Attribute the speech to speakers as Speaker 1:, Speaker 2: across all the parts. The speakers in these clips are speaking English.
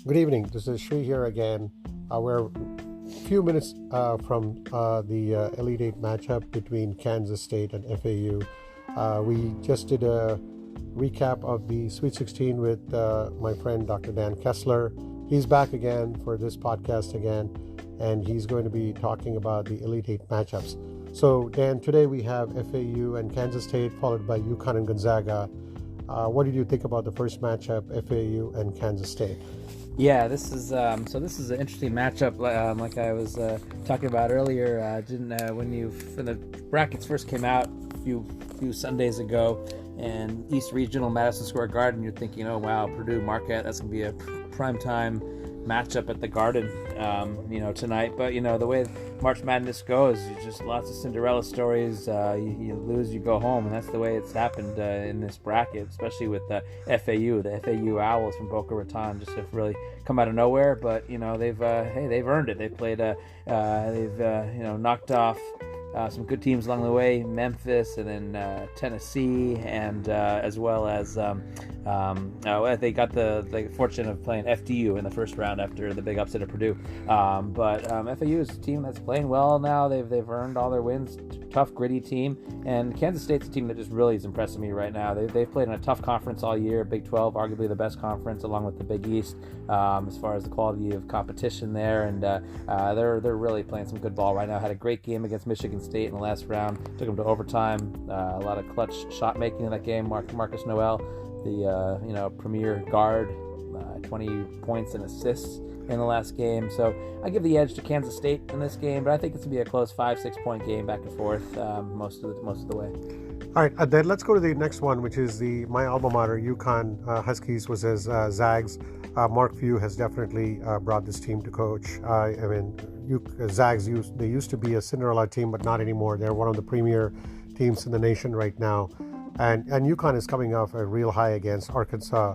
Speaker 1: Good evening. This is Sri here again. We're a few minutes from the Elite Eight matchup between Kansas State and FAU. We just did a recap of the Sweet 16 with my friend Dr. Dan Kessler. He's back again for this podcast again, and he's going to be talking about the Elite Eight matchups. So, Dan, today we have FAU and Kansas State, followed by UConn and Gonzaga. What did you think about the first matchup, FAU and Kansas State?
Speaker 2: Yeah, this is an interesting matchup. Like I was talking about earlier, when the brackets first came out a few Sundays ago, and East Regional Madison Square Garden, you're thinking, oh wow, Purdue Marquette, that's gonna be a primetime matchup at the Garden, tonight. But the way March Madness goes, just lots of Cinderella stories. You lose, you go home, and that's the way it's happened in this bracket, especially with the FAU Owls from Boca Raton. Just have really come out of nowhere, but they've earned it. They've played, knocked off some good teams along the way, Memphis and then Tennessee, and as well as they got the fortune of playing FDU in the first round after the big upset of Purdue. But FAU is a team that's playing well now. They've earned all their wins. Tough, gritty team, and Kansas State's a team that just really is impressing me right now. They've played in a tough conference all year, Big 12, arguably the best conference, along with the Big East, as far as the quality of competition there, and they're really playing some good ball right now. Had a great game against Michigan State in the last round, took them to overtime. A lot of clutch shot making in that game. Marcus Noel, the premier guard, 20 points and assists in the last game. So I give the edge to Kansas State in this game, but I think it's going to be a close 5-6 point game back and forth most of the way.
Speaker 1: All right, then let's go to the next one, which is my alma mater, UConn Huskies versus Zags. Mark Few has definitely brought this team to coach. Zags they used to be a Cinderella team, but not anymore. They're one of the premier teams in the nation right now, and UConn is coming off a real high against Arkansas.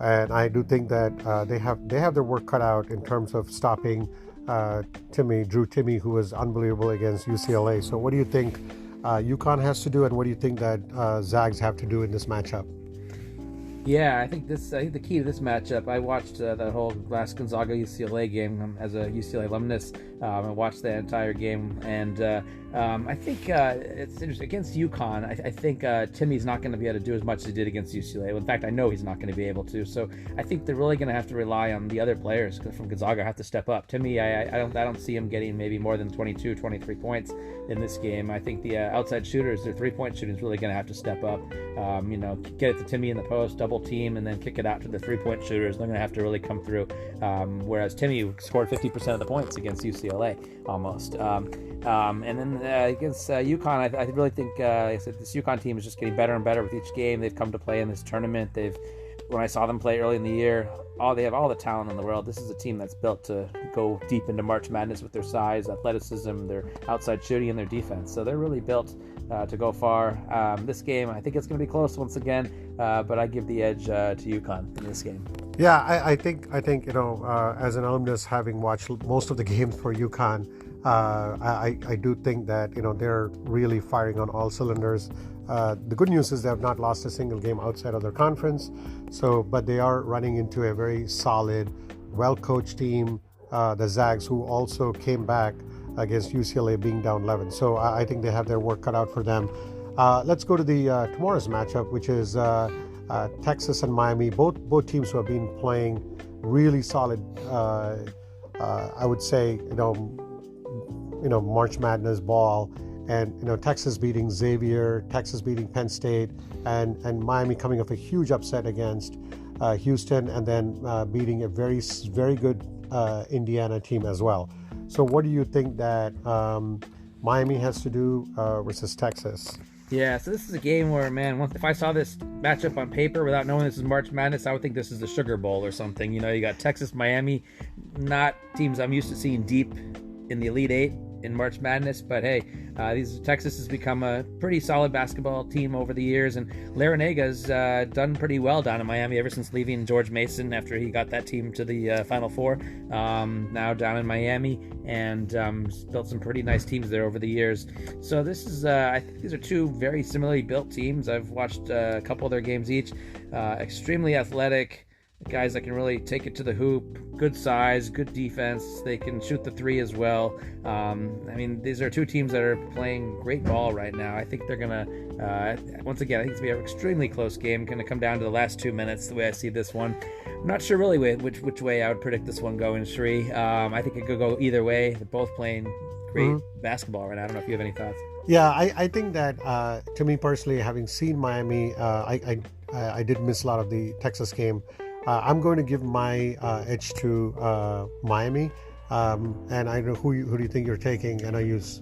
Speaker 1: And I do think that they have their work cut out in terms of stopping Drew Timme, who was unbelievable against UCLA. So what do you think UConn has to do, and what do you think that Zags have to do in this matchup?
Speaker 2: Yeah, I think the key to this matchup, I watched the whole last Gonzaga-UCLA game as a UCLA alumnus. I watched that entire game, and I think it's interesting. Against UConn, I think Timmy's not going to be able to do as much as he did against UCLA. Well, in fact, I know he's not going to be able to. So I think they're really going to have to rely on the other players from Gonzaga have to step up. Timmy, I don't see him getting maybe more than 22, 23 points in this game. I think the outside shooters, their three-point shooting is really going to have to step up. Get it to Timmy in the post, double team, and then kick it out to the three-point shooters. They're going to have to really come through. Whereas Timmy scored 50% of the points against UCLA almost. And then against UConn, I really think this UConn team is just getting better and better with each game. They've come to play in this tournament. When I saw them play early in the year, they have all the talent in the world. This is a team that's built to go deep into March Madness with their size, athleticism, their outside shooting, and their defense. So they're really built to go far. This game, I think it's going to be close once again, but I give the edge to UConn in this game.
Speaker 1: Yeah, I think as an alumnus, having watched most of the games for UConn, I do think that they're really firing on all cylinders. The good news is they have not lost a single game outside of their conference. But they are running into a very solid, well-coached team, the Zags, who also came back against UCLA being down 11. So I think they have their work cut out for them. Let's go to the tomorrow's matchup, which is Texas and Miami. Both teams who have been playing really solid. I would say March Madness ball. And Texas beating Xavier, Texas beating Penn State, and Miami coming off a huge upset against Houston, and then beating a very, very good Indiana team as well. So what do you think that Miami has to do versus Texas?
Speaker 2: Yeah, so this is a game where, man, if I saw this matchup on paper without knowing this is March Madness, I would think this is the Sugar Bowl or something. You got Texas, Miami, not teams I'm used to seeing deep in the Elite Eight in March Madness, but hey, Texas has become a pretty solid basketball team over the years, and Larinaga's done pretty well down in Miami ever since leaving George Mason after he got that team to the Final Four. Now down in Miami, and built some pretty nice teams there over the years. So this is, I think these are two very similarly built teams. I've watched a couple of their games each. Extremely athletic, guys that can really take it to the hoop. Good size, good defense. They can shoot the three as well. I mean, these are two teams that are playing great ball right now. I think they're gonna, once again, I think it's gonna be an extremely close game. Going to come down to the last 2 minutes. The way I see this one, I'm not sure really which way I would predict this one going, Sri. I think it could go either way. They're both playing great basketball right now. I don't know if you have any thoughts.
Speaker 1: Yeah, I think that to me personally, having seen Miami, I did miss a lot of the Texas game. I'm going to give my edge to Miami, and I don't know who do you think you're taking? And I use.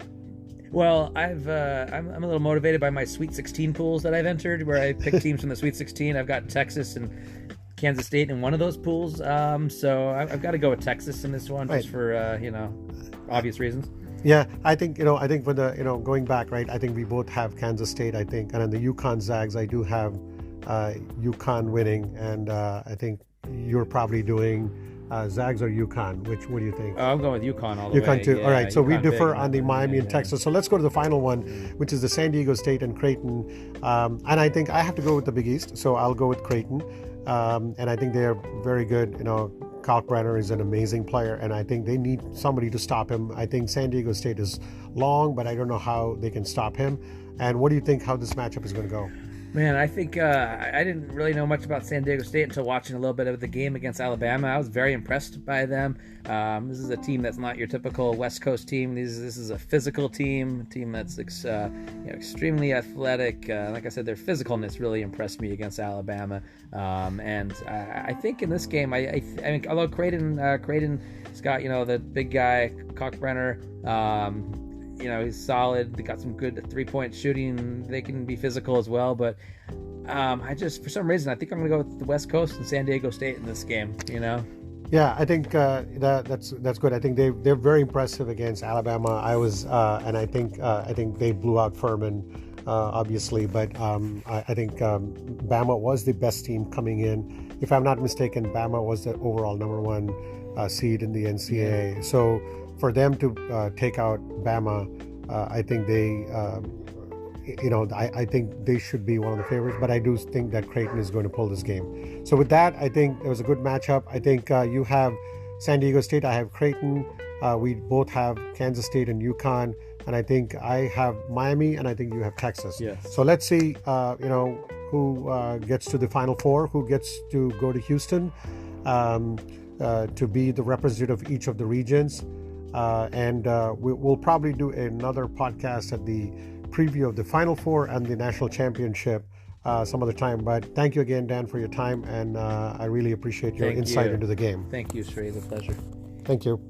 Speaker 2: Well, I'm a little motivated by my Sweet 16 pools that I've entered, where I pick teams from the Sweet 16. I've got Texas and Kansas State in one of those pools, so I've got to go with Texas in this one, just for obvious reasons.
Speaker 1: Yeah, I think for the going back, right? I think we both have Kansas State. I think, and in the UConn Zags, I do have UConn winning, and I think you're probably doing Zags or UConn. What do you think?
Speaker 2: I'm going with UConn all the way.
Speaker 1: UConn too.
Speaker 2: Yeah,
Speaker 1: all right, so we
Speaker 2: UConn
Speaker 1: differ
Speaker 2: big,
Speaker 1: on the Miami and Texas. So let's go to the final one, which is the San Diego State and Creighton. And I think I have to go with the Big East, so I'll go with Creighton. And I think they're very good. Kalkbrenner is an amazing player, and I think they need somebody to stop him. I think San Diego State is long, but I don't know how they can stop him. And what do you think how this matchup is going to go?
Speaker 2: Man, I think I didn't really know much about San Diego State until watching a little bit of the game against Alabama. I was very impressed by them. This is a team that's not your typical West Coast team. This is a physical team, a team that's extremely athletic. Like I said, their physicalness really impressed me against Alabama. And I think in this game, I mean, although Creighton's got the big guy Kalkbrenner. He's solid. They got some good 3-point shooting. They can be physical as well. But for some reason, I think I'm going to go with the West Coast and San Diego State in this game.
Speaker 1: Yeah, I think that's good. I think they're very impressive against Alabama. I think they blew out Furman, obviously. But I think Bama was the best team coming in. If I'm not mistaken, Bama was the overall number one seed in the NCAA.
Speaker 2: Yeah.
Speaker 1: So for them to take out Bama, I think I think they should be one of the favorites. But I do think that Creighton is going to pull this game. So with that, I think it was a good matchup. I think you have San Diego State, I have Creighton. We both have Kansas State and UConn, and I think I have Miami, and I think you have Texas.
Speaker 2: Yes.
Speaker 1: So let's see, who gets to the Final Four, who gets to go to Houston to be the representative of each of the regions. And we'll probably do another podcast at the preview of the Final Four and the National Championship some other time. But thank you again, Dan, for your time, and I really appreciate your insight into the game.
Speaker 2: Thank you, Sri. It's a pleasure.
Speaker 1: Thank you.